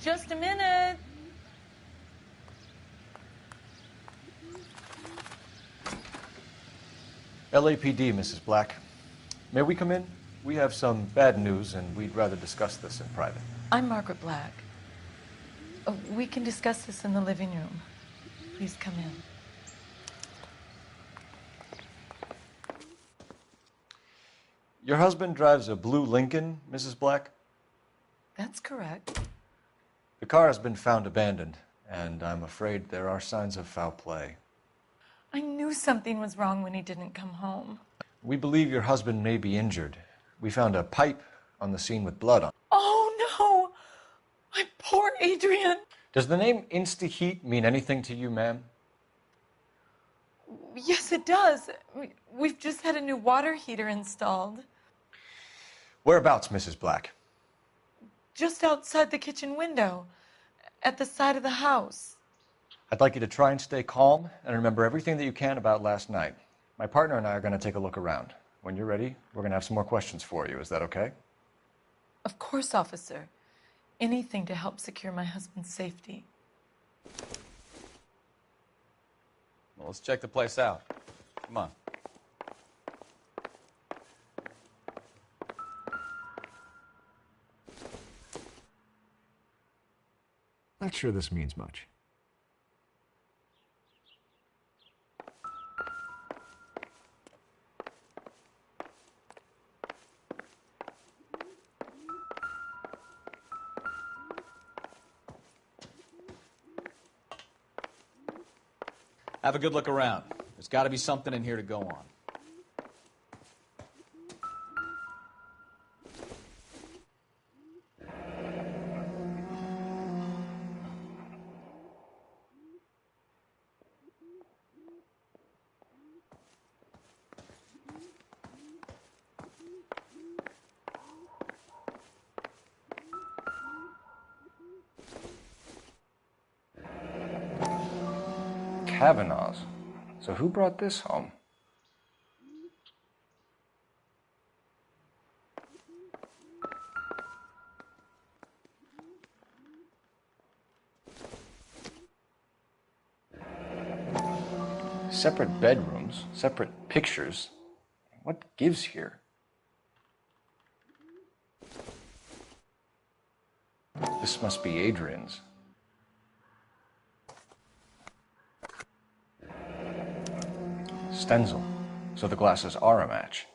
Just a minute. LAPD, Mrs. Black. May we come in? We have some bad news, and we'd rather discuss this in private. I'm Margaret Black. We can discuss this in the living room. Please come in. Your husband drives a blue Lincoln, Mrs. Black? That's correct. The car has been found abandoned, and I'm afraid there are signs of foul play. I knew something was wrong when he didn't come home. We believe your husband may be injured. We found a pipe on the scene with blood on it. Oh, no! My poor Adrian! Does the name Insta-Heat mean anything to you, ma'am? Yes, it does. We've just had a new water heater installed. Whereabouts, Mrs. Black? Just outside the kitchen window, at the side of the house. I'd like you to try and stay calm and remember everything that you can about last night. My partner and I are going to take a look around. When you're ready, we're going to have some more questions for you. Is that okay? Of course, officer. Anything to help secure my husband's safety. Well, let's check the place out. Come on. Not sure this means much. Have a good look around. There's got to be something in here to go on. Kavanaugh's. So who brought this home? Separate bedrooms, separate pictures. What gives here? This must be Adrian's. Stencil, so the glasses are a match.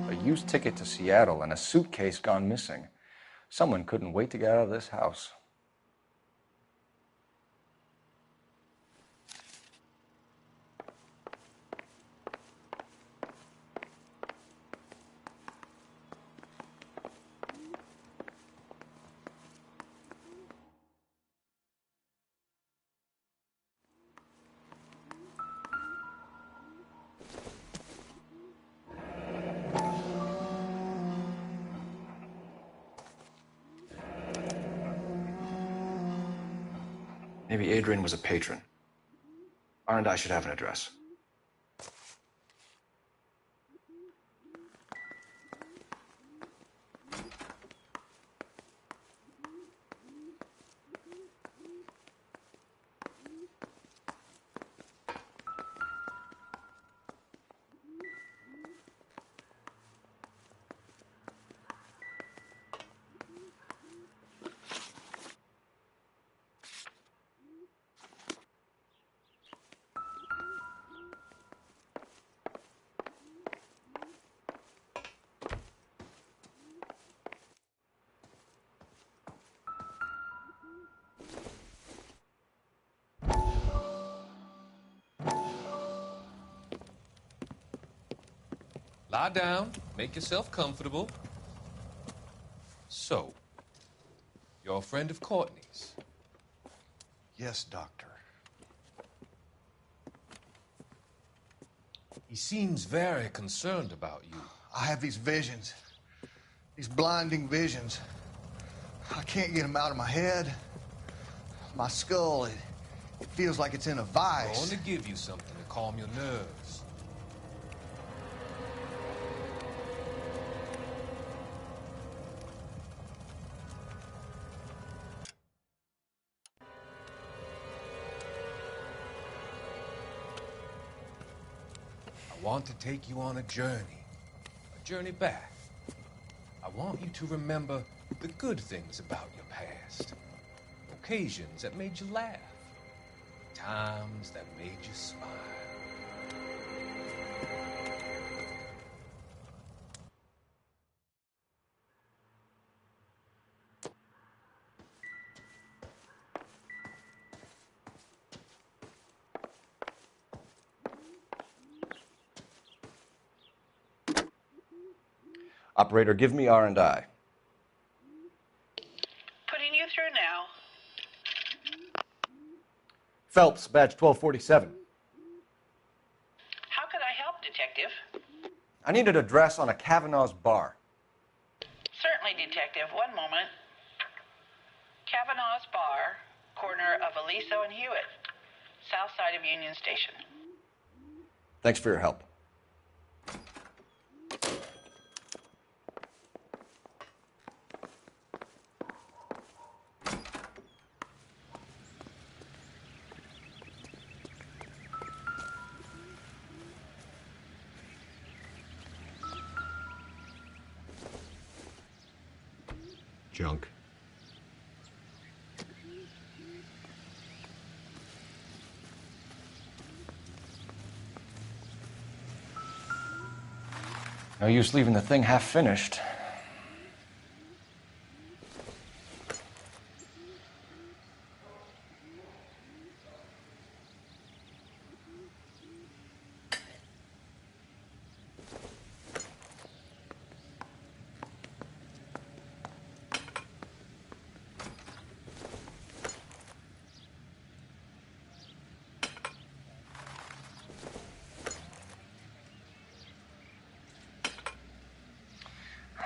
A used ticket to Seattle and a suitcase gone missing. Someone couldn't wait to get out of this house. Maybe Adrian was a patron. R&I should have an address. Lie down, make yourself comfortable. So, you're a friend of Courtney's? Yes, Doctor. He seems very concerned about you. I have these visions, these blinding visions. I can't get them out of my head. My skull, it feels like it's in a I'm vice. going to give you something to calm your nerves. I want to take you on a journey back. I want you to remember the good things about your past, occasions that made you laugh, times that made you smile. Operator, give me R&I. Putting you through now. Phelps, badge 1247. How could I help, Detective? I need an address on a Kavanaugh's bar. Certainly, Detective. One moment. Kavanaugh's Bar, corner of Aliso and Hewitt, south side of Union Station. Thanks for your help. Junk. No use leaving the thing half finished.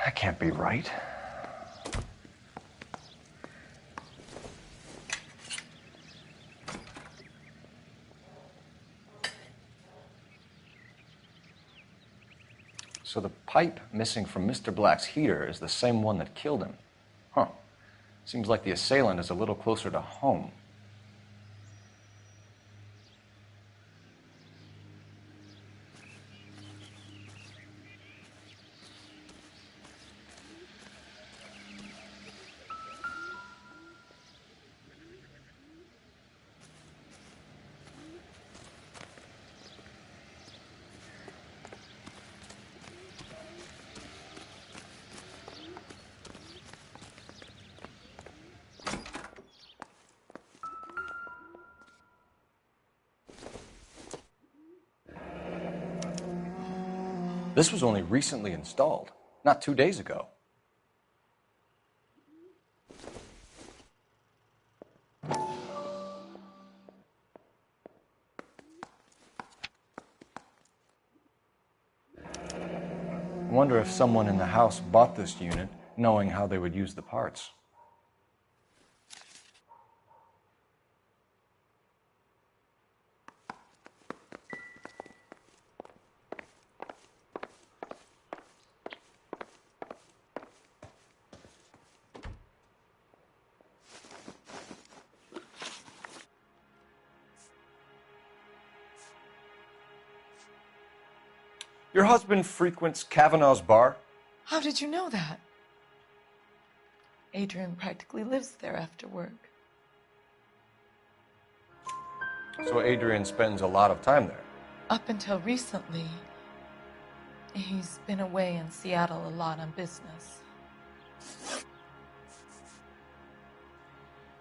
That can't be right. So the pipe missing from Mr. Black's heater is the same one that killed him. Huh. Seems like the assailant is a little closer to home. This was only recently installed, not 2 days ago. I wonder if someone in the house bought this unit knowing how they would use the parts. Your husband frequents Kavanaugh's bar? How did you know that? Adrian practically lives there after work. So Adrian spends a lot of time there. Up until recently, he's been away in Seattle a lot on business.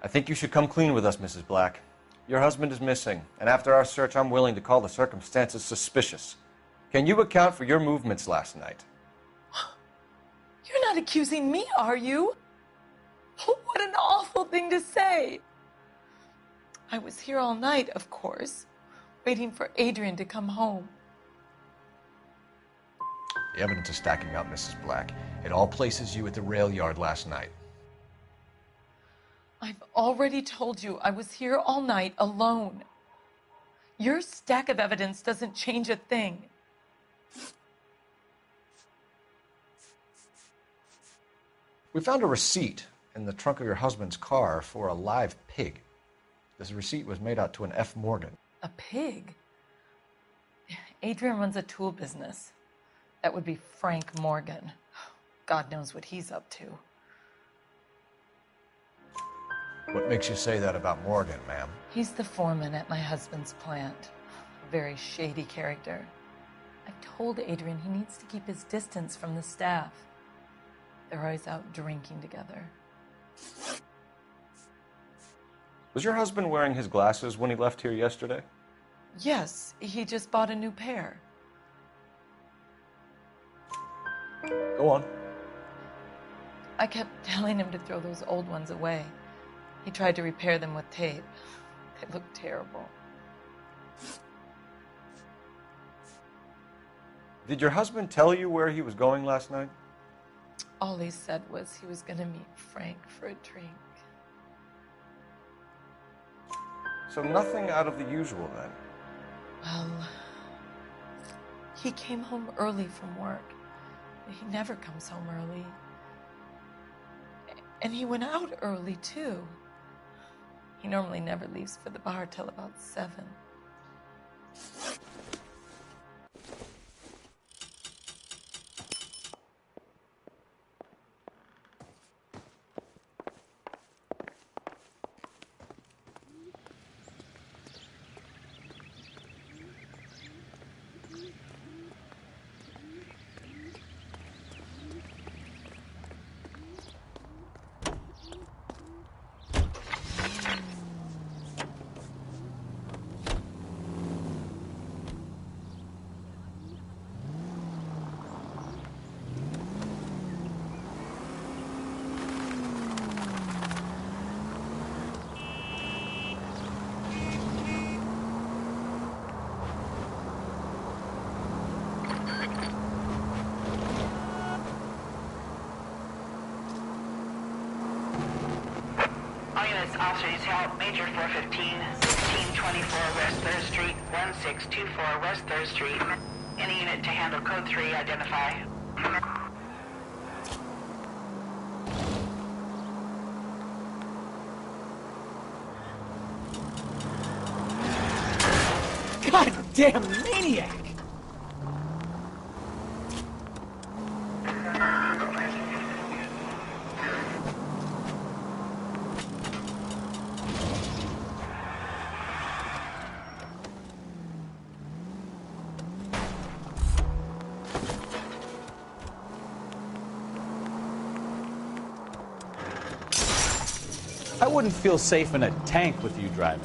I think you should come clean with us, Mrs. Black. Your husband is missing, and after our search, I'm willing to call the circumstances suspicious. Can you account for your movements last night? You're not accusing me, are you? What an awful thing to say. I was here all night, of course, waiting for Adrian to come home. The evidence is stacking up, Mrs. Black. It all places you at the rail yard last night. I've already told you I was here all night alone. Your stack of evidence doesn't change a thing. We found a receipt in the trunk of your husband's car for a live pig. This receipt was made out to an F. Morgan. A pig? Adrian runs a tool business. That would be Frank Morgan. God knows what he's up to. What makes you say that about Morgan, ma'am? He's the foreman at my husband's plant. A very shady character. I've told Adrian he needs to keep his distance from the staff. They're always out drinking together. Was your husband wearing his glasses when he left here yesterday? Yes, he just bought a new pair. Go on. I kept telling him to throw those old ones away. He tried to repair them with tape. They look terrible. Did your husband tell you where he was going last night? All he said was he was going to meet Frank for a drink. So nothing out of the usual then? Well, he came home early from work. He never comes home early. And he went out early, too. He normally never leaves for the bar till about 7. Officers help Major 415, 1624 West 3rd Street, 1624 West 3rd Street. Any unit to handle code 3, identify. Goddamn maniac! I wouldn't feel safe in a tank with you driving.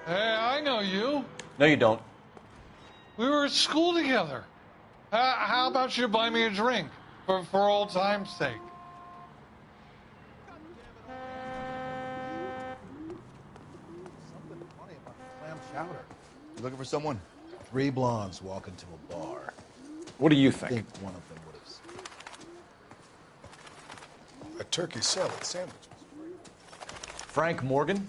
Hey, I know you. No, you don't. We were at school together. How about you buy me a drink for old time's sake? Something funny about the clam chowder. You looking for someone? 3 blondes walk into a bar. What do you I think? think one of them would have. A turkey salad sandwich. Frank Morgan?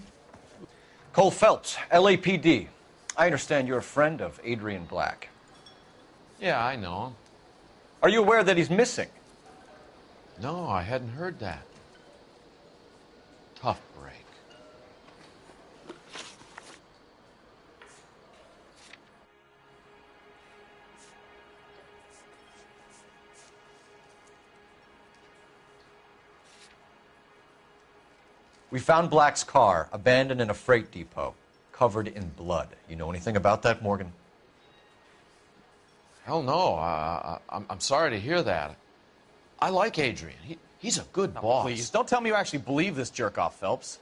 Cole Phelps, LAPD. I understand you're a friend of Adrian Black. Yeah, I know him. Are you aware that he's missing? No, I hadn't heard that. Tough break. We found Black's car abandoned in a freight depot, covered in blood. You know anything about that, Morgan? Hell no. I'm sorry to hear that. I like Adrian. He's a good boss. Please, don't tell me you actually believe this jerk-off, Phelps.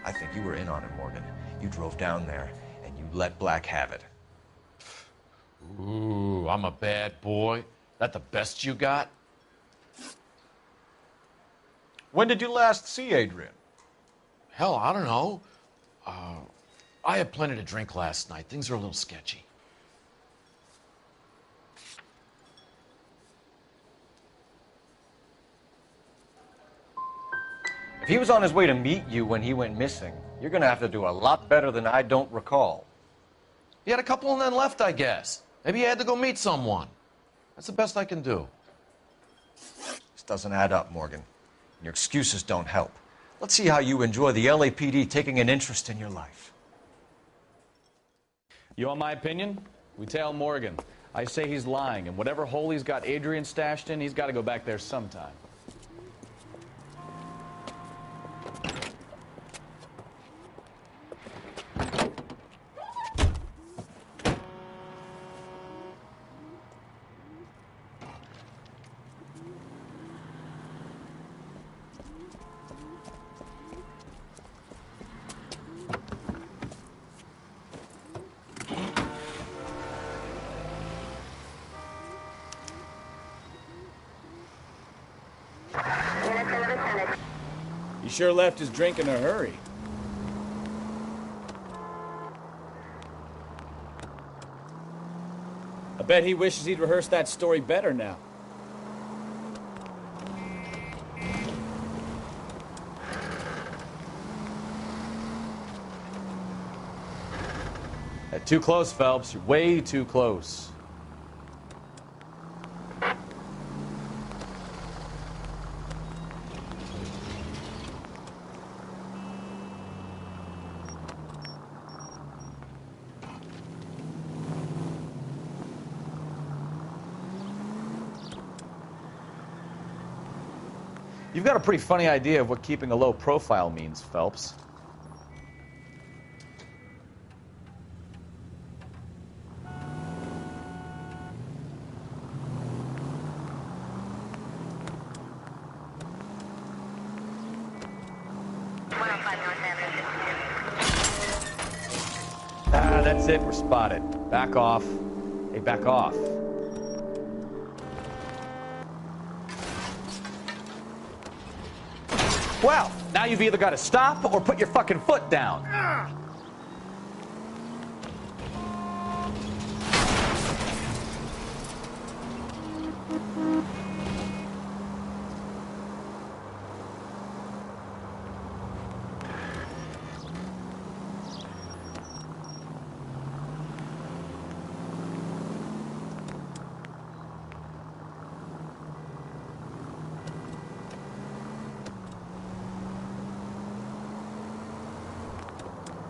I think you were in on it, Morgan. You drove down there, and you let Black have it. Ooh, I'm a bad boy? That the best you got? When did you last see Adrian? Hell, I don't know. I had plenty to drink last night. Things are a little sketchy. If he was on his way to meet you when he went missing, you're going to have to do a lot better than I don't recall. He had a couple and then left, I guess. Maybe he had to go meet someone. That's the best I can do. This doesn't add up, Morgan. Your excuses don't help. Let's see how you enjoy the LAPD taking an interest in your life. You want my opinion? We tail Morgan. I say he's lying, and whatever hole he's got Adrian stashed in, he's got to go back there sometime. He sure left his drink in a hurry. I bet he wishes he'd rehearsed that story better now. Too close, Phelps. You're way too close. You've got a pretty funny idea of what keeping a low profile means, Phelps. That's it. We're spotted. Back off. Hey, back off. Well, now you've either got to stop or put your fucking foot down.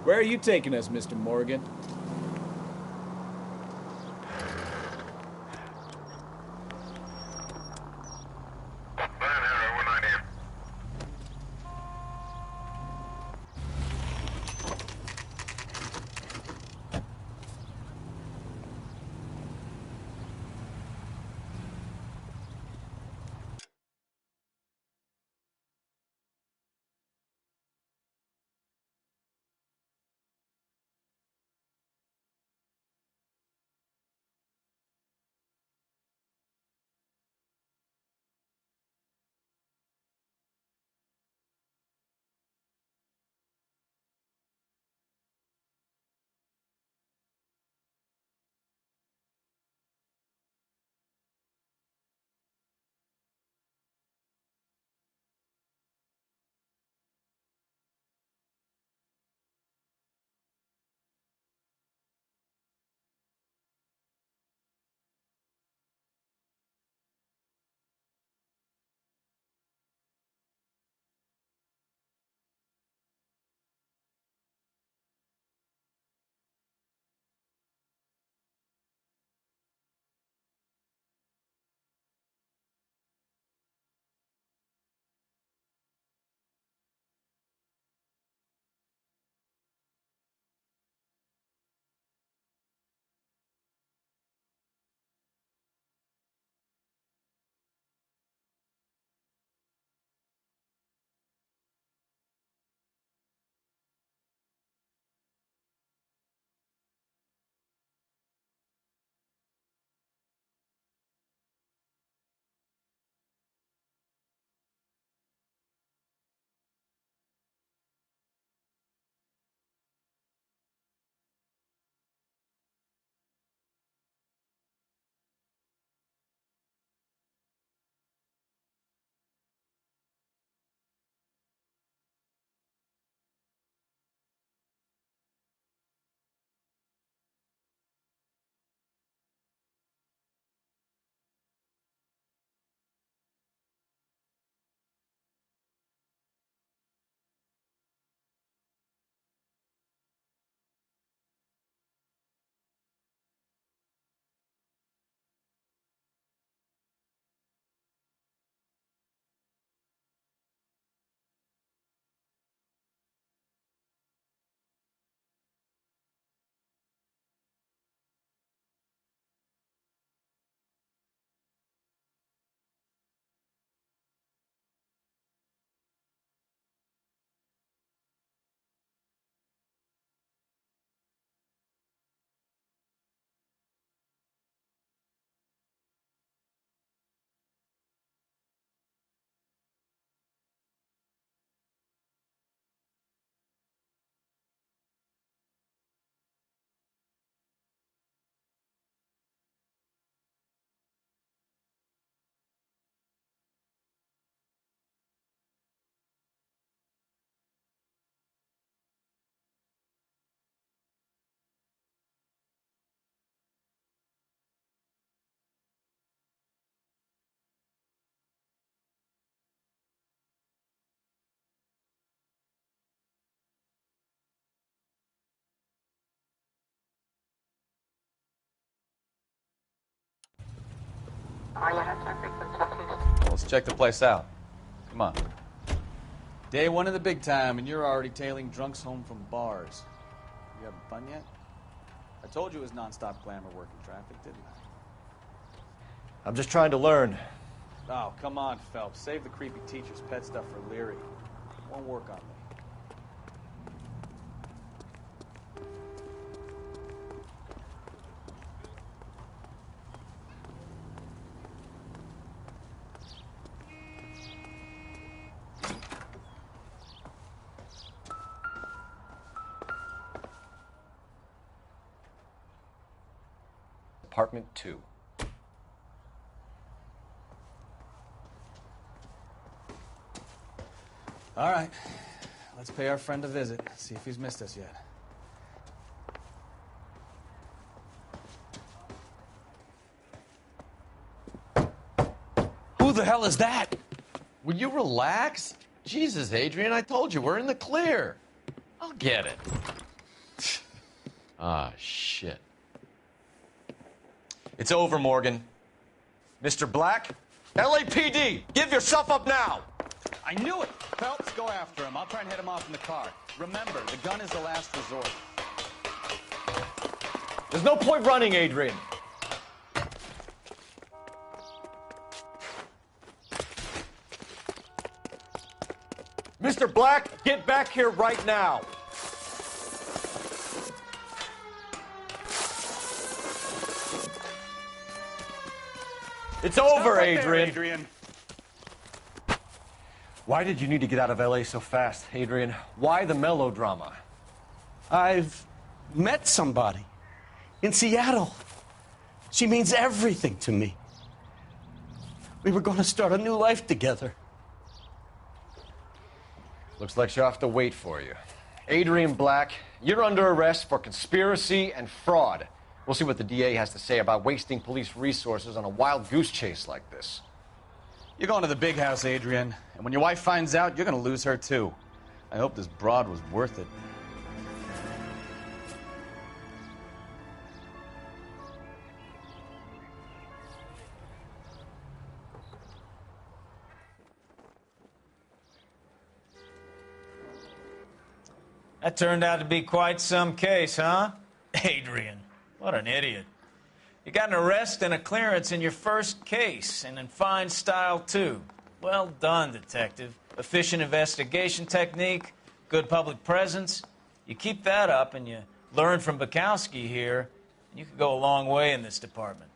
Where are you taking us, Mr. Morgan? Well, let's check the place out. Come on. Day one of the big time, and you're already tailing drunks home from bars. You having fun yet? I told you it was nonstop glamour working traffic, didn't I? I'm just trying to learn. Oh, come on, Phelps. Save the creepy teacher's pet stuff for Leary. Won't work on me. Apartment 2. All right. Let's pay our friend a visit. See if he's missed us yet. Who the hell is that? Will you relax? Jesus, Adrian, I told you, we're in the clear. I'll get it. Ah, shit. It's over, Morgan. Mr. Black, LAPD, give yourself up now! I knew it! Phelps, go after him. I'll try and hit him off in the car. Remember, the gun is the last resort. There's no point running, Adrian. Mr. Black, get back here right now. It's over, right there, Adrian. Adrian. Why did you need to get out of LA so fast, Adrian? Why the melodrama? I've met somebody in Seattle. She means everything to me. We were going to start a new life together. Looks like she'll have to wait for you. Adrian Black, you're under arrest for conspiracy and fraud. We'll see what the DA has to say about wasting police resources on a wild goose chase like this. You're going to the big house, Adrian. And when your wife finds out, you're going to lose her, too. I hope this broad was worth it. That turned out to be quite some case, huh? Adrian, what an idiot. You got an arrest and a clearance in your first case, and in fine style, too. Well done, detective. Efficient investigation technique, good public presence. You keep that up and you learn from Bukowski here, and you could go a long way in this department.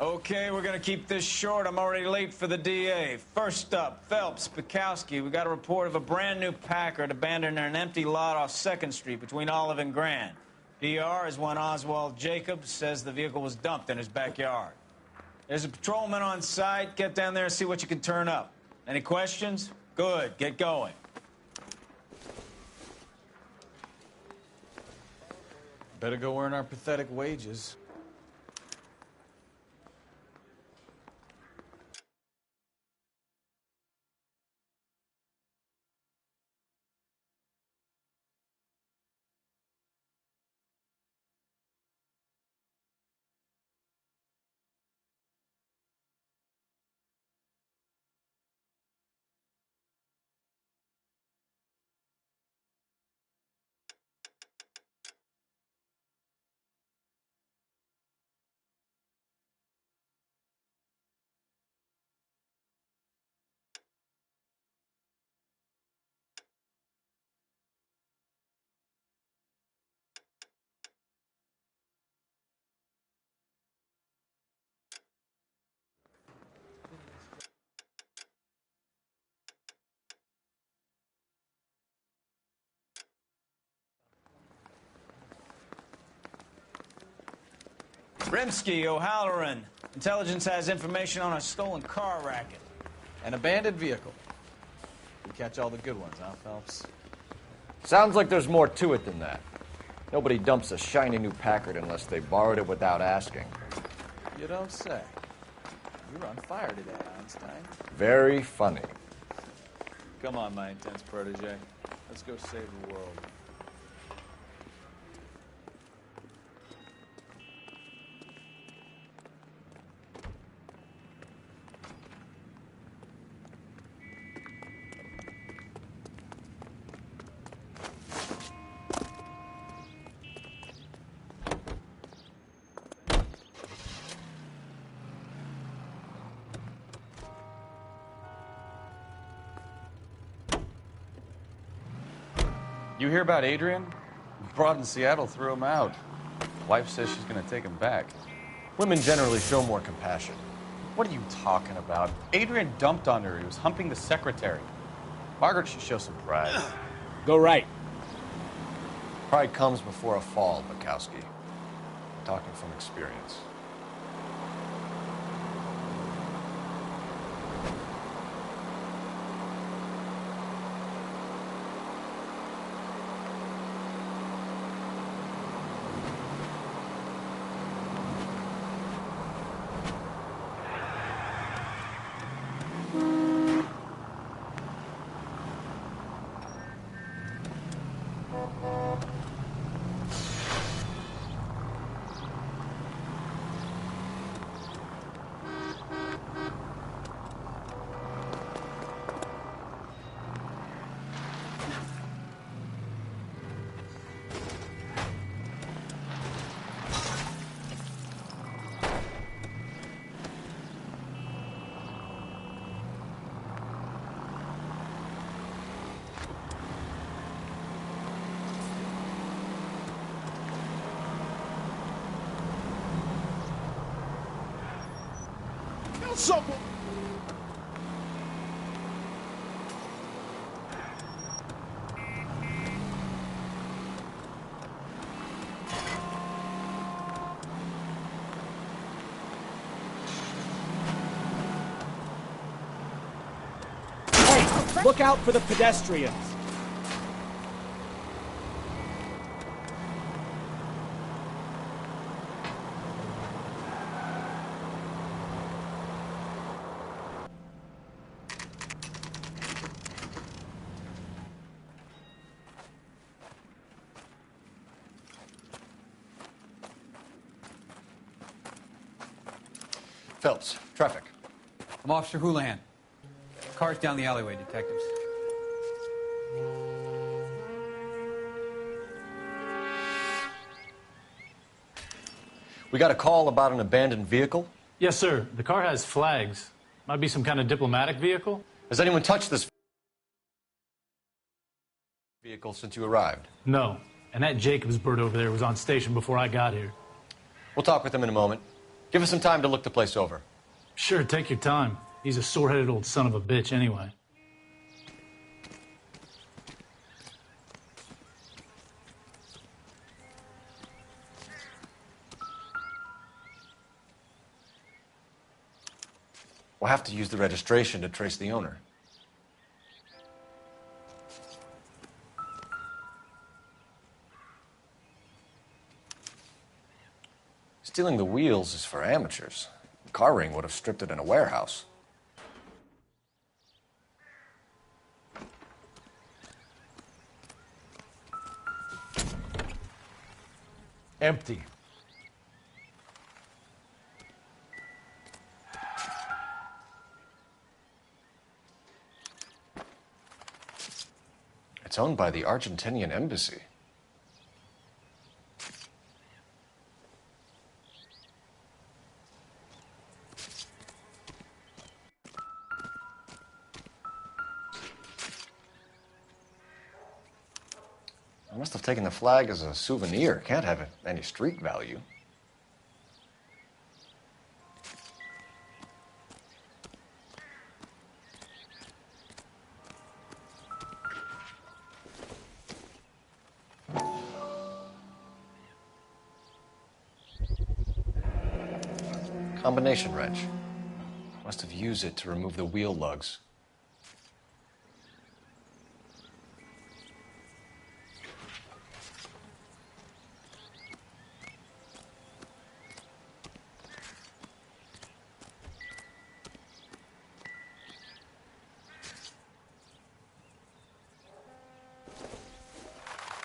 Okay, we're gonna keep this short. I'm already late for the DA. First up, Phelps, Bukowski. We got a report of a brand new Packard abandoned in an empty lot off 2nd Street between Olive and Grand. PR is one Oswald Jacobs says the vehicle was dumped in his backyard. There's a patrolman on site. Get down there and see what you can turn up. Any questions? Good, get going. Better go earn our pathetic wages. Rimsky, O'Halloran. Intelligence has information on a stolen car racket. An abandoned vehicle. We catch all the good ones, huh, Phelps? Sounds like there's more to it than that. Nobody dumps a shiny new Packard unless they borrowed it without asking. You don't say. You're on fire today, Einstein. Very funny. Come on, my intense protege. Let's go save the world. You hear about Adrian? Broad in Seattle threw him out. Wife says she's going to take him back. Women generally show more compassion. What are you talking about? Adrian dumped on her. He was humping the secretary. Margaret should show some pride. Go right. Pride comes before a fall, Bukowski. I'm talking from experience. Someone. Hey, look out for the pedestrians. Phelps, traffic. I'm Officer Houlihan. Car's down the alleyway, detectives. We got a call about an abandoned vehicle? Yes, sir. The car has flags. Might be some kind of diplomatic vehicle. Has anyone touched this vehicle since you arrived? No. And that Jacobs bird over there was on station before I got here. We'll talk with him in a moment. Give us some time to look the place over. Sure, take your time. He's a sore-headed old son of a bitch anyway. We'll have to use the registration to trace the owner. Stealing the wheels is for amateurs. The car ring would have stripped it in a warehouse. Empty. It's owned by the Argentinian embassy. I must have taken the flag as a souvenir. Can't have any street value. Combination wrench. Must have used it to remove the wheel lugs.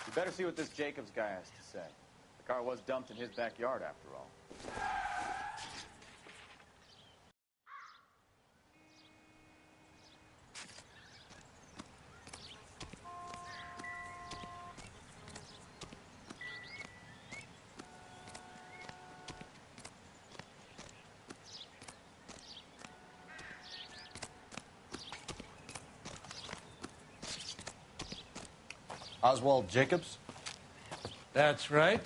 You better see what this Jacobs guy has to say. The car was dumped in his backyard, after all. Oswald Jacobs? That's right.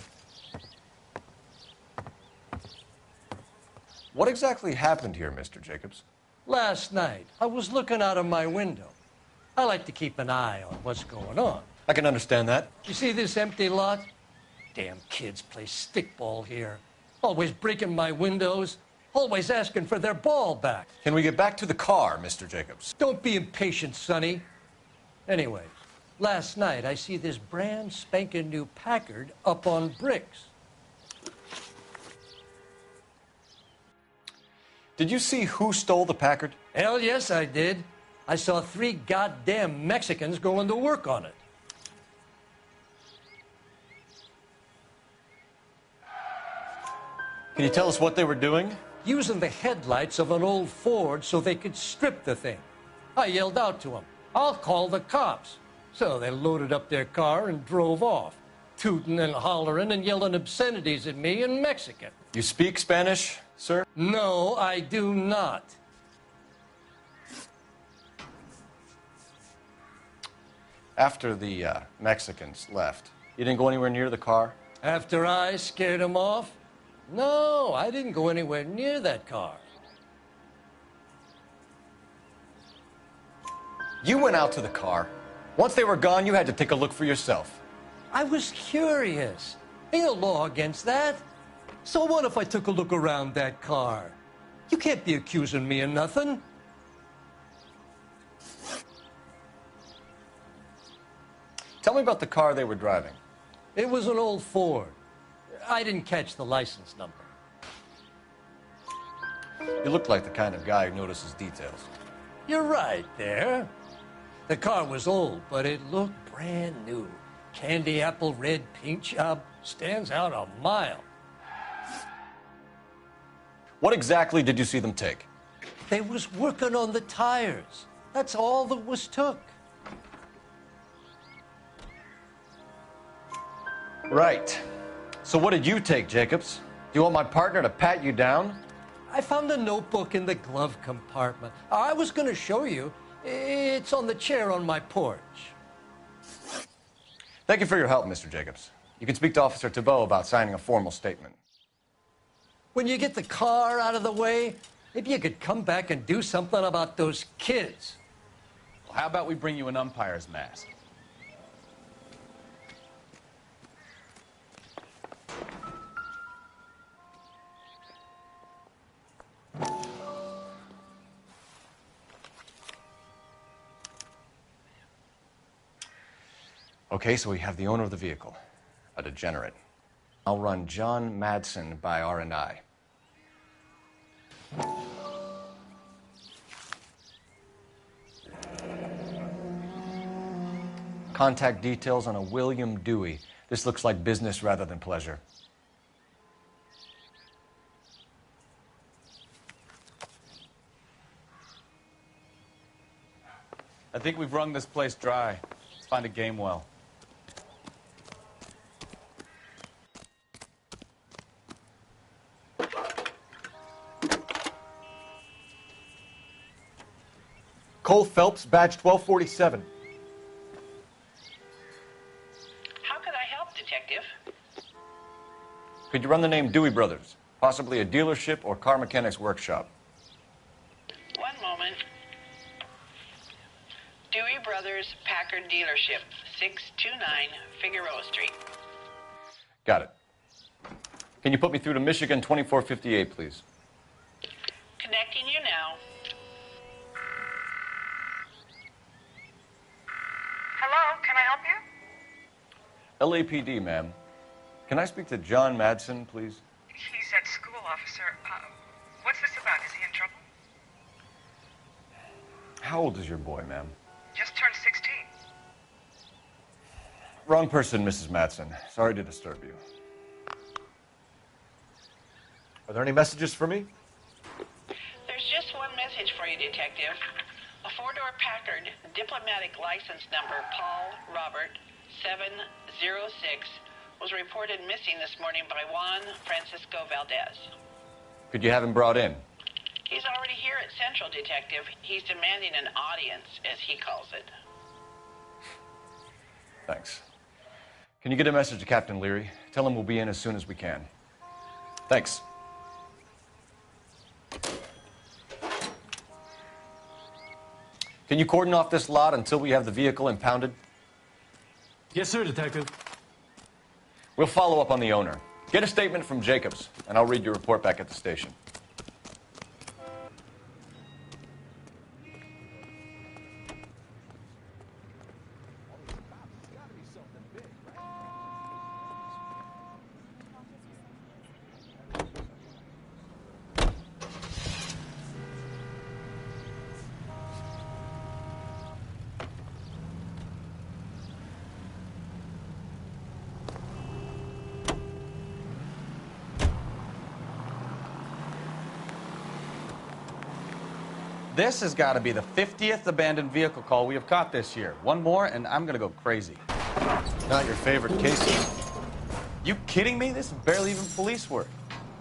What exactly happened here, Mr. Jacobs? Last night, I was looking out of my window. I like to keep an eye on what's going on. I can understand that. You see this empty lot? Damn kids play stickball here. Always breaking my windows. Always asking for their ball back. Can we get back to the car, Mr. Jacobs? Don't be impatient, Sonny. Anyway, last night I see this brand spanking new Packard up on bricks. Did you see who stole the Packard? Hell yes, I did. I saw 3 goddamn Mexicans going to work on it. Can you tell us what they were doing? Using the headlights of an old Ford so they could strip the thing. I yelled out to them, "I'll call the cops." So they loaded up their car and drove off, tooting and hollering and yelling obscenities at me in Mexican. You speak Spanish, sir? No, I do not. After the Mexicans left, you didn't go anywhere near the car? After I scared them off? No, I didn't go anywhere near that car. You went out to the car. Once they were gone, you had to take a look for yourself. I was curious. Ain't no law against that. So what if I took a look around that car? You can't be accusing me of nothing. Tell me about the car they were driving. It was an old Ford. I didn't catch the license number. You look like the kind of guy who notices details. You're right there. The car was old, but it looked brand new. Candy apple red paint job stands out a mile. What exactly did you see them take? They was working on the tires. That's all that was took. Right. So what did you take, Jacobs? Do you want my partner to pat you down? I found a notebook in the glove compartment. I was going to show you. It's on the chair on my porch. Thank you for your help, Mr. Jacobs. You can speak to Officer Thibault about signing a formal statement. When you get the car out of the way, maybe you could come back and do something about those kids. Well, how about we bring you an umpire's mask? Okay, so we have the owner of the vehicle, a degenerate. I'll run John Madsen by R&I. Contact details on a William Dewey. This looks like business rather than pleasure. I think we've wrung this place dry. Let's find a game well. Cole Phelps, badge 1247. How could I help, Detective? Could you run the name Dewey Brothers? Possibly a dealership or car mechanic's workshop. One moment. Dewey Brothers Packard Dealership, 629 Figueroa Street. Got it. Can you put me through to Michigan 2458, please? LAPD, ma'am. Can I speak to John Madsen, please? He's at school, officer. What's this about? Is he in trouble? How old is your boy, ma'am? Just turned 16. Wrong person, Mrs. Madsen. Sorry to disturb you. Are there any messages for me? There's just one message for you, Detective. A four-door Packard, diplomatic license number Paul Robert 706, was reported missing this morning by Juan Francisco Valdez. Could you have him brought in? He's already here at Central, Detective. He's demanding an audience, as he calls it. Thanks. Can you get a message to Captain Leary? Tell him we'll be in as soon as we can. Thanks. Can you cordon off this lot until we have the vehicle impounded? Yes, sir, Detective. We'll follow up on the owner. Get a statement from Jacobs, and I'll read your report back at the station. This has got to be the 50th abandoned vehicle call we have caught this year. One more, and I'm going to go crazy. Not your favorite cases. You kidding me? This is barely even police work.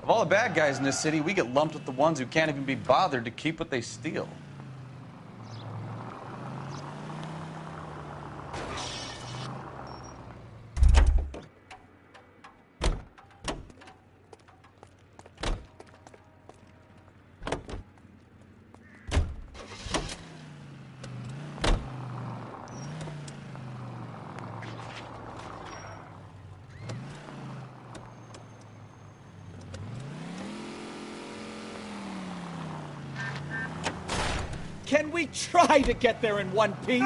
Of all the bad guys in this city, we get lumped with the ones who can't even be bothered to keep what they steal. Can we try to get there in one piece?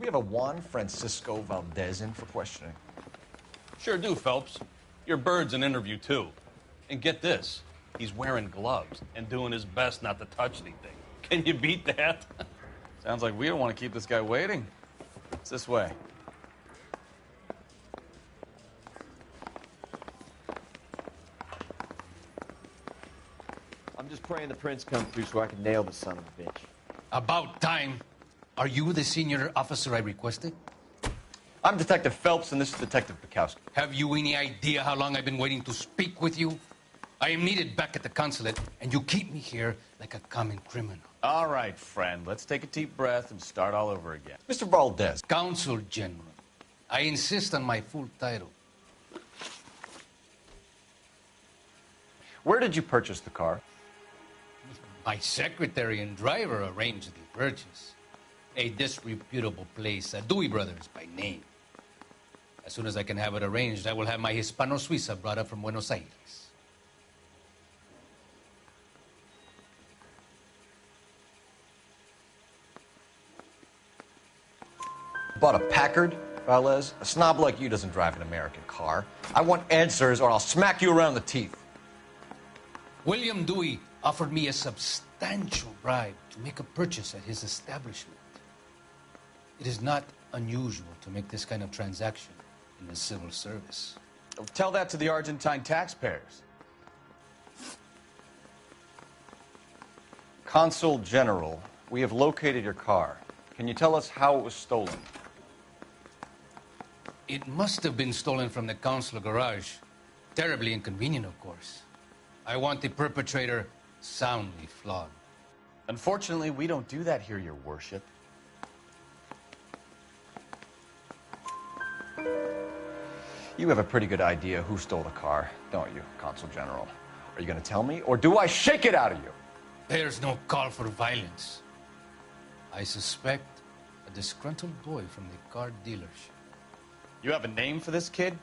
Do we have a Juan Francisco Valdez in for questioning? Sure do, Phelps. Your bird's an interview, too. And get this, he's wearing gloves and doing his best not to touch anything. Can you beat that? Sounds like we don't want to keep this guy waiting. It's this way. I'm just praying the prince comes through so I can nail the son of a bitch. About time. Are you the senior officer I requested? I'm Detective Phelps, and this is Detective Bukowski. Have you any idea how long I've been waiting to speak with you? I am needed back at the consulate, and you keep me here like a common criminal. All right, friend. Let's take a deep breath and start all over again. Mr. Valdez. Consul General. I insist on my full title. Where did you purchase the car? My secretary and driver arranged the purchase. A disreputable place, Dewey Brothers by name. As soon as I can have it arranged, I will have my Hispano Suiza brought up from Buenos Aires. Bought a Packard, Valdez? A snob like you doesn't drive an American car. I want answers or I'll smack you around the teeth. William Dewey offered me a substantial bribe to make a purchase at his establishment. It is not unusual to make this kind of transaction in the civil service. Tell that to the Argentine taxpayers. Consul General, we have located your car. Can you tell us how it was stolen? It must have been stolen from the consular garage. Terribly inconvenient, of course. I want the perpetrator soundly flogged. Unfortunately, we don't do that here, Your Worship. You have a pretty good idea who stole the car, don't you, Consul General? Are you going to tell me, or do I shake it out of you? There's no call for violence. I suspect a disgruntled boy from the car dealership. You have a name for this kid?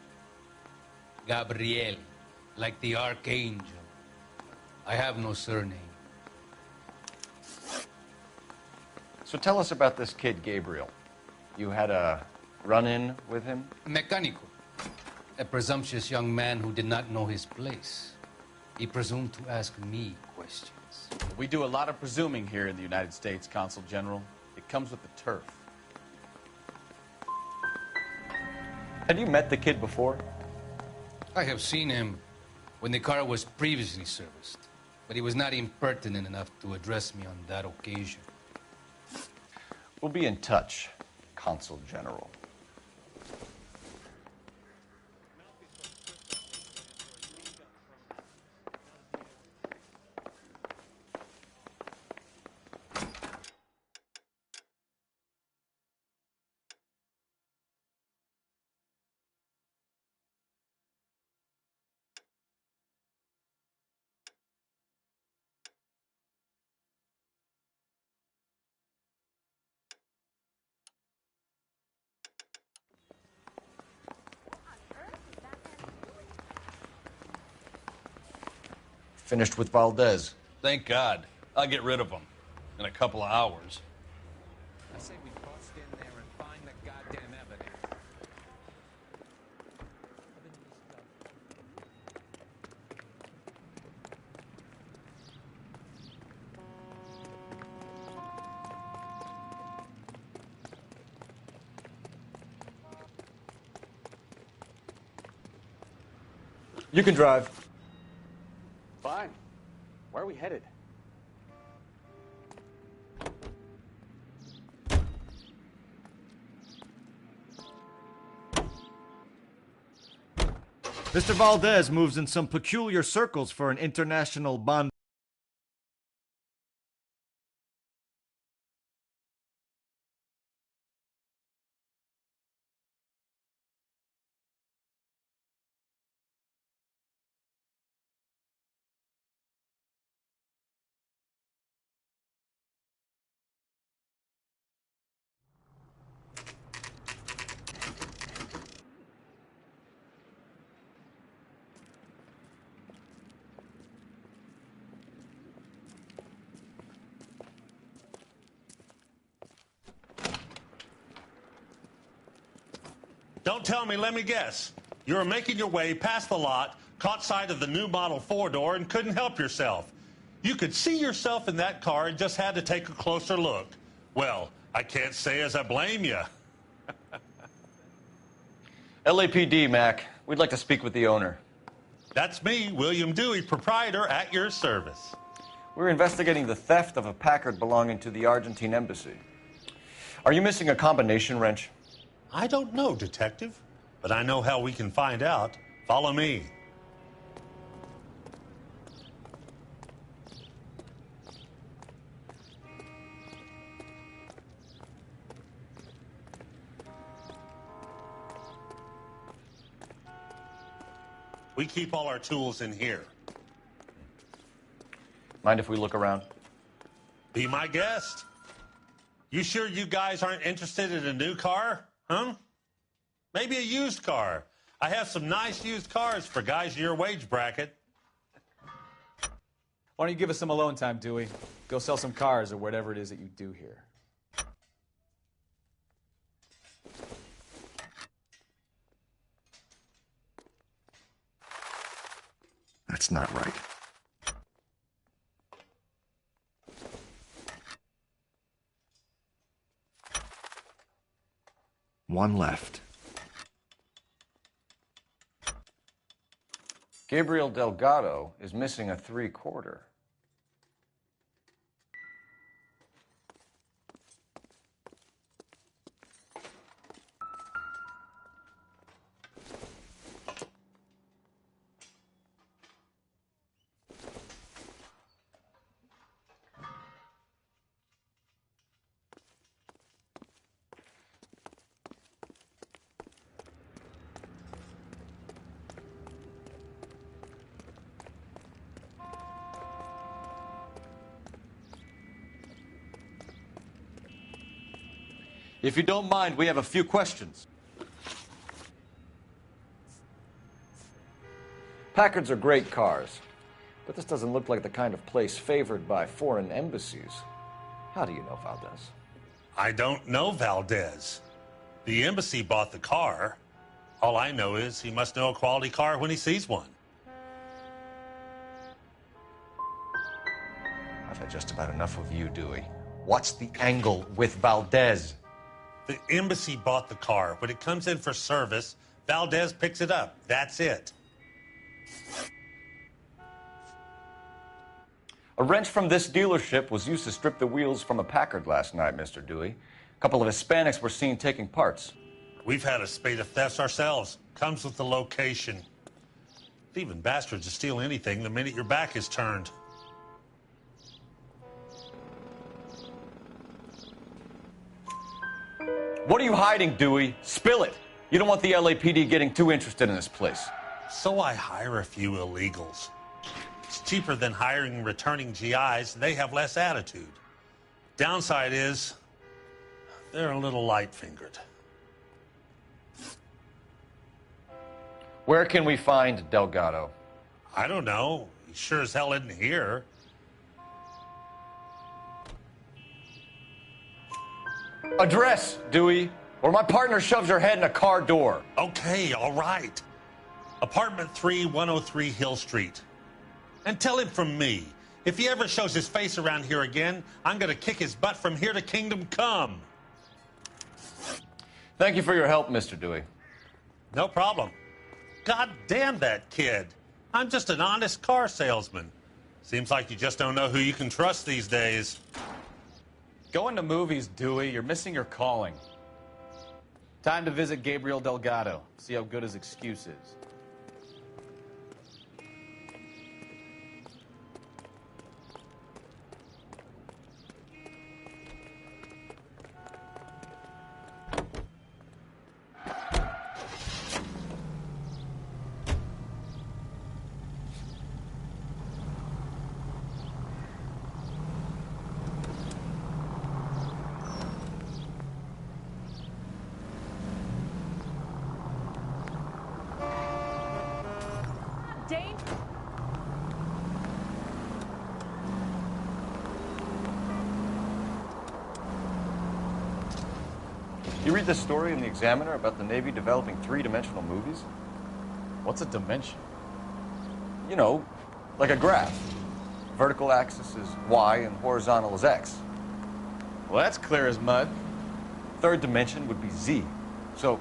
Gabriel, like the archangel. I have no surname. So tell us about this kid, Gabriel. You had a run-in with him? Mecánico. A presumptuous young man who did not know his place. He presumed to ask me questions. We do a lot of presuming here in the United States, Consul General. It comes with the turf. Had you met the kid before? I have seen him when the car was previously serviced, but he was not impertinent enough to address me on that occasion. We'll be in touch, Consul General. Finished with Valdez. Thank God. I'll get rid of him in a couple of hours. I say we bust in there and find the goddamn evidence. You can drive. Fine. Where are we headed? Mr. Valdez moves in some peculiar circles for an international bond. Don't tell me, let me guess. You were making your way past the lot, caught sight of the new model four-door, and couldn't help yourself. You could see yourself in that car and just had to take a closer look. Well, I can't say as I blame you. LAPD, Mac. We'd like to speak with the owner. That's me, William Dewey, proprietor, at your service. We're investigating the theft of a Packard belonging to the Argentine embassy. Are you missing a combination wrench? I don't know, Detective, but I know how we can find out. Follow me. We keep all our tools in here. Mind if we look around? Be my guest. You sure you guys aren't interested in a new car? Huh? Maybe a used car. I have some nice used cars for guys in your wage bracket. Why don't you give us some alone time, Dewey? Go sell some cars or whatever it is that you do here. That's not right. One left. Gabriel Delgado is missing a 3/4. If you don't mind, we have a few questions. Packards are great cars, but this doesn't look like the kind of place favored by foreign embassies. How do you know Valdez? I don't know Valdez. The embassy bought the car. All I know is he must know a quality car when he sees one. I've had just about enough of you, Dewey. What's the angle with Valdez? The embassy bought the car. When it comes in for service, Valdez picks it up. That's it. A wrench from this dealership was used to strip the wheels from a Packard last night, Mr. Dewey. A couple of Hispanics were seen taking parts. We've had a spate of thefts ourselves. Comes with the location. Thieving bastards to steal anything the minute your back is turned. What are you hiding, Dewey? Spill it. You don't want the LAPD getting too interested in this place. So I hire a few illegals. It's cheaper than hiring returning GIs, and they have less attitude. Downside is, they're a little light-fingered. Where can we find Delgado? I don't know. He sure as hell isn't here. Address, Dewey, or my partner shoves your head in a car door. Okay, all right. Apartment 3, 103 Hill Street. And tell him from me, if he ever shows his face around here again, I'm going to kick his butt from here to Kingdom Come. Thank you for your help, Mr. Dewey. No problem. God damn that kid. I'm just an honest car salesman. Seems like you just don't know who you can trust these days. Going to movies, Dewey. You're missing your calling. Time to visit Gabriel Delgado. See how good his excuse is. You read this story in the Examiner about the Navy developing three-dimensional movies? What's a dimension? You know, like a graph. Vertical axis is Y and horizontal is X. Well, that's clear as mud. Third dimension would be Z. So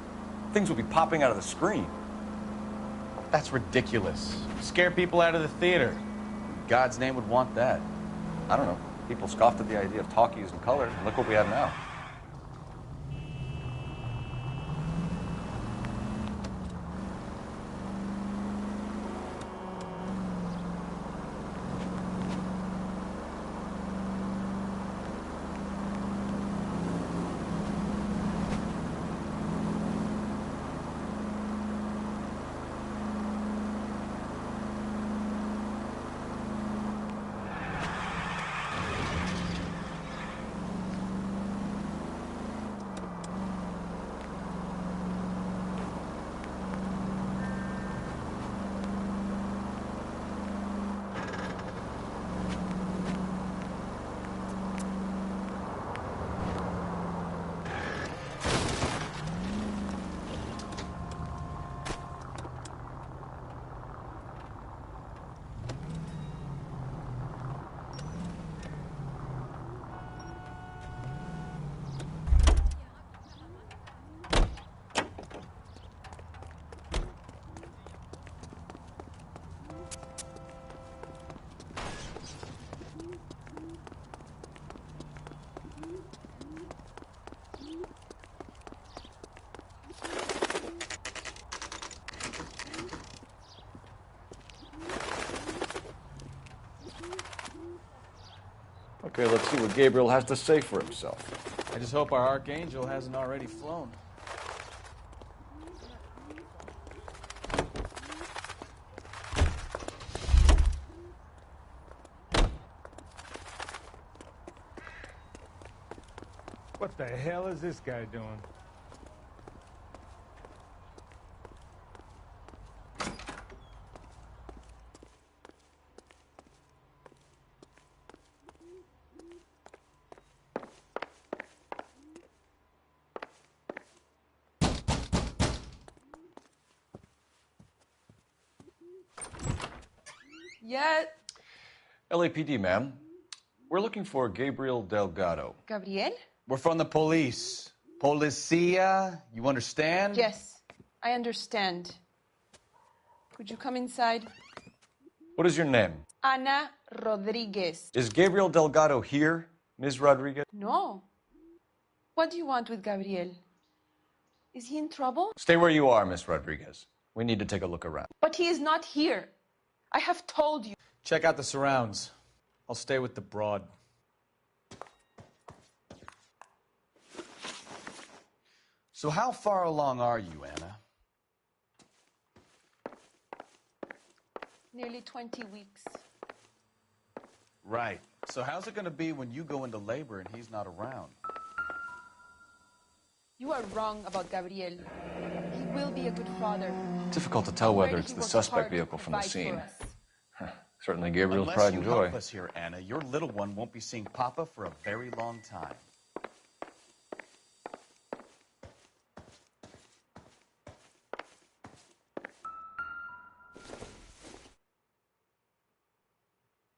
things would be popping out of the screen. That's ridiculous. Scare people out of the theater. In God's name would want that. I don't know. People scoffed at the idea of talkies in color. Look what we have now. Okay, let's see what Gabriel has to say for himself. I just hope our Archangel hasn't already flown. What the hell is this guy doing? Yet. LAPD, ma'am. We're looking for Gabriel Delgado. Gabriel? We're from the police. Policia, you understand? Yes, I understand. Could you come inside? What is your name? Ana Rodriguez. Is Gabriel Delgado here, Ms. Rodriguez? No. What do you want with Gabriel? Is he in trouble? Stay where you are, Ms. Rodriguez. We need to take a look around. But he is not here. I have told you. Check out the surrounds. I'll stay with the broad. So how far along are you, Anna? Nearly 20 weeks. Right. So how's it going to be when you go into labor and he's not around? You are wrong about Gabriel. He will be a good father. Difficult to tell whether it's the suspect vehicle from the scene. Certainly Gabriel's pride and joy. Unless you help us here, Anna, your little one won't be seeing Papa for a very long time.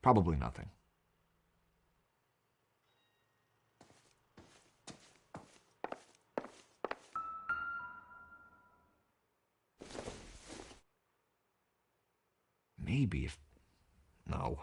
Probably nothing. Maybe if... No.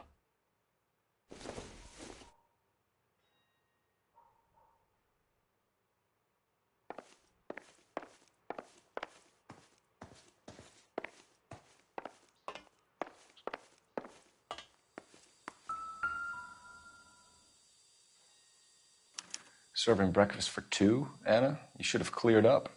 Serving breakfast for two, Anna? You should have cleared up.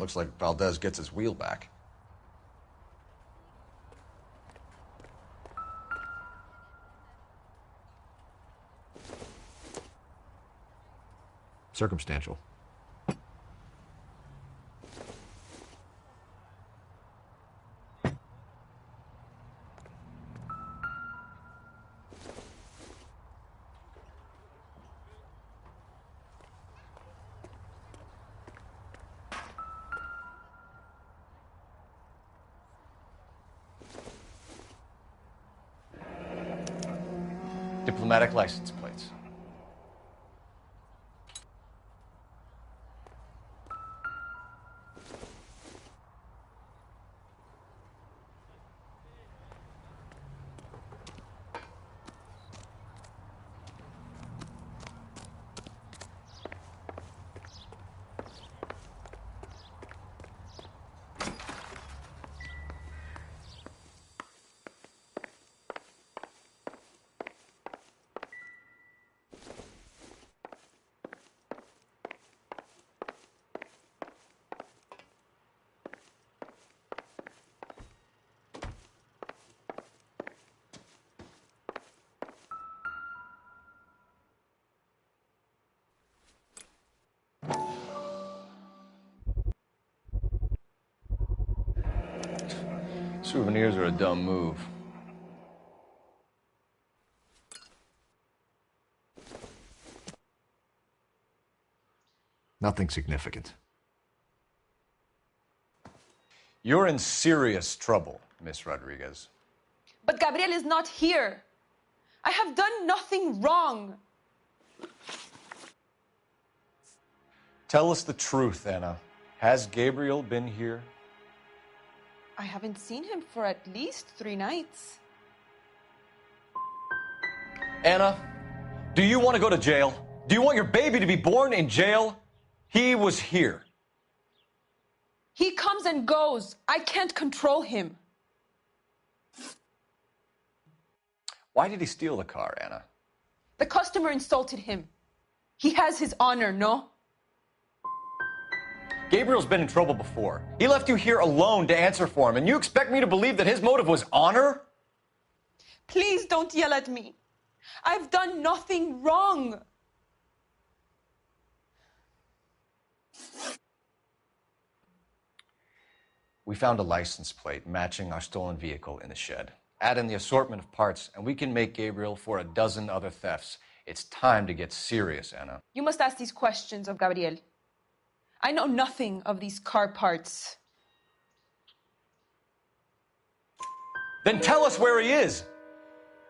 Looks like Valdez gets his wheel back. Circumstantial. Diplomatic license plates. Souvenirs are a dumb move. Nothing significant. You're in serious trouble, Miss Rodriguez. But Gabriel is not here. I have done nothing wrong. Tell us the truth, Anna. Has Gabriel been here? I haven't seen him for at least 3 nights. Anna, do you want to go to jail? Do you want your baby to be born in jail? He was here. He comes and goes. I can't control him. Why did he steal the car, Anna? The customer insulted him. He has his honor, no? Gabriel's been in trouble before. He left you here alone to answer for him, and you expect me to believe that his motive was honor? Please don't yell at me. I've done nothing wrong. We found a license plate matching our stolen vehicle in the shed. Add in the assortment of parts, and we can make Gabriel for a dozen other thefts. It's time to get serious, Anna. You must ask these questions of Gabriel. I know nothing of these car parts. Then tell us where he is.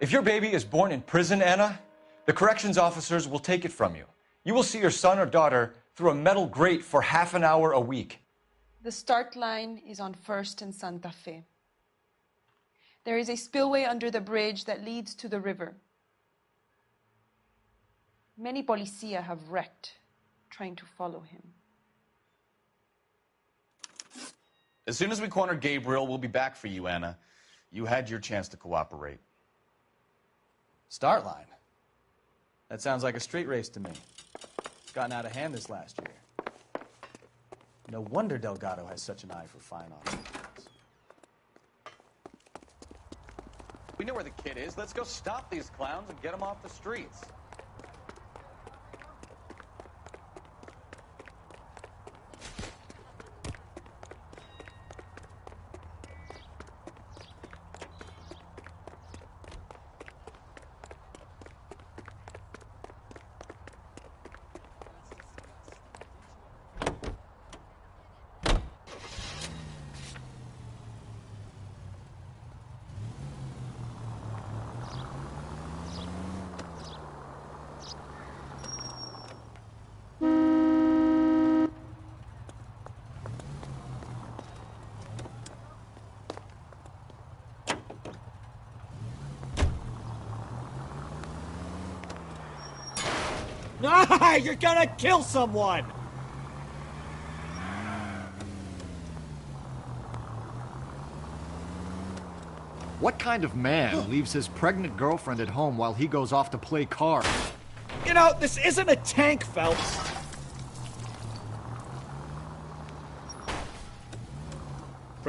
If your baby is born in prison, Anna, the corrections officers will take it from you. You will see your son or daughter through a metal grate for half an hour a week. The start line is on 1st and Santa Fe. There is a spillway under the bridge that leads to the river. Many policia have wrecked trying to follow him. As soon as we corner Gabriel, we'll be back for you, Anna. You had your chance to cooperate. Start line? That sounds like a street race to me. It's gotten out of hand this last year. No wonder Delgado has such an eye for fine automobiles. We know where the kid is. Let's go stop these clowns and get them off the streets. Ah, you're gonna kill someone! What kind of man leaves his pregnant girlfriend at home while he goes off to play cards? You know, this isn't a tank, Phelps.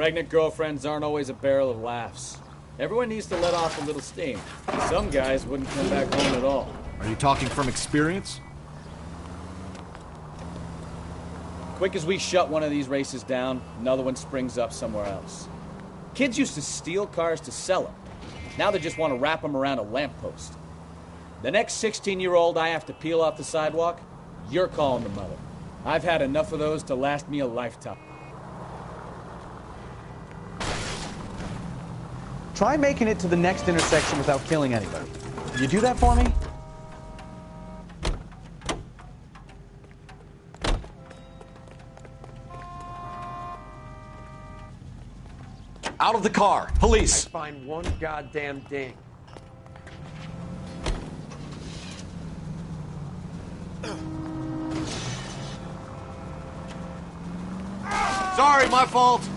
Pregnant girlfriends aren't always a barrel of laughs. Everyone needs to let off a little steam. Some guys wouldn't come back home at all. Are you talking from experience? Quick as we shut one of these races down, another one springs up somewhere else. Kids used to steal cars to sell them. Now they just want to wrap them around a lamppost. The next 16-year-old I have to peel off the sidewalk, you're calling the mother. I've had enough of those to last me a lifetime. Try making it to the next intersection without killing anybody. Can you do that for me? Out of the car. Police. Find one goddamn ding. Sorry, my fault.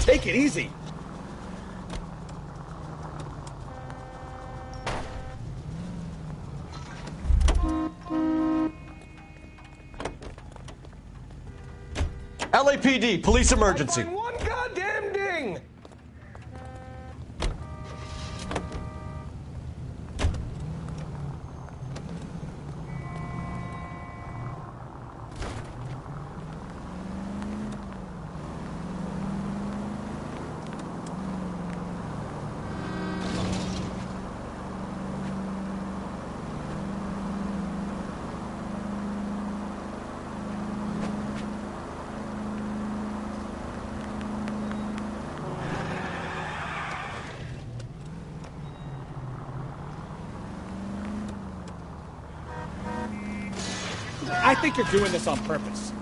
Take it easy. LAPD, police emergency. Find one goddamn ding. I think you're doing this on purpose.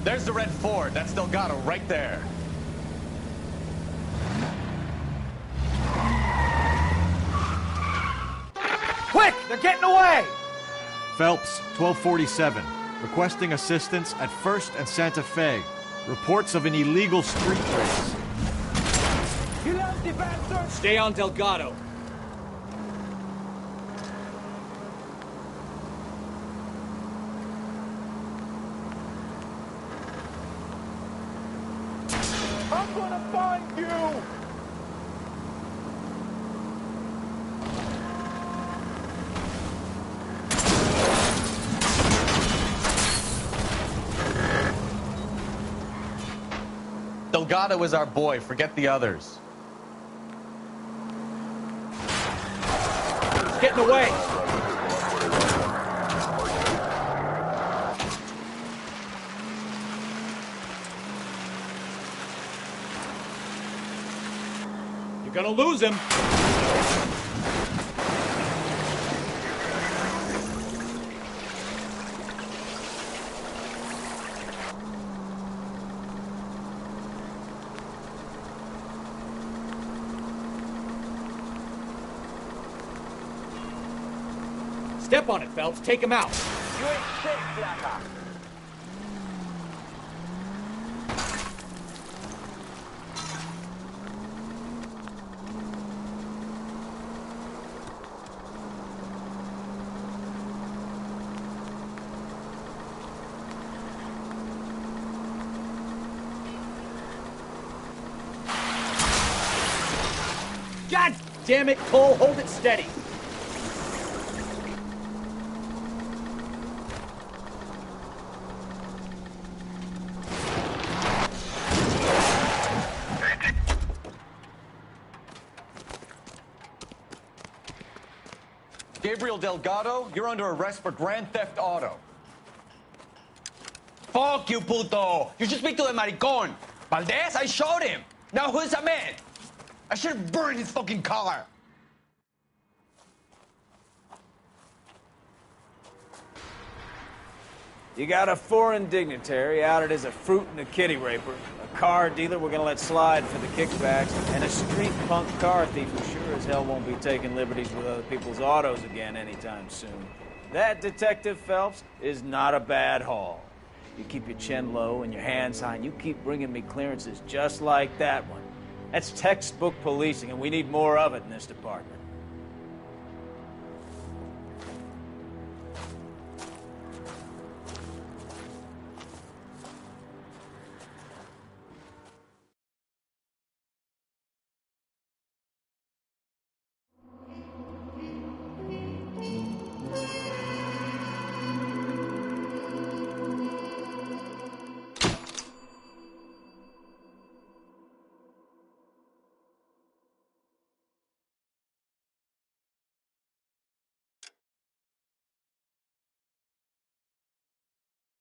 There's the red Ford. That's Delgado right there. Quick! They're getting away! Phelps, 1247. Requesting assistance at 1st and Santa Fe. Reports of an illegal street race. Stay on Delgado. I'm gonna find you! Delgado is our boy. Forget the others. He's getting away. You're gonna lose him. Step on it, Phelps. Take him out. You ain't shit, Flaca. God damn it, Cole, hold it steady. Gabriel Delgado, you're under arrest for grand theft auto. Fuck you, puto! You should speak to the maricon. Valdez, I showed him. Now who's the man? I should have burned his fucking car. You got a foreign dignitary outed as a fruit and a kitty raper, a car dealer we're gonna let slide for the kickbacks, and a street punk car thief who sure as hell won't be taking liberties with other people's autos again anytime soon. That, Detective Phelps, is not a bad haul. You keep your chin low and your hands high, and you keep bringing me clearances just like that one. That's textbook policing, and we need more of it in this department.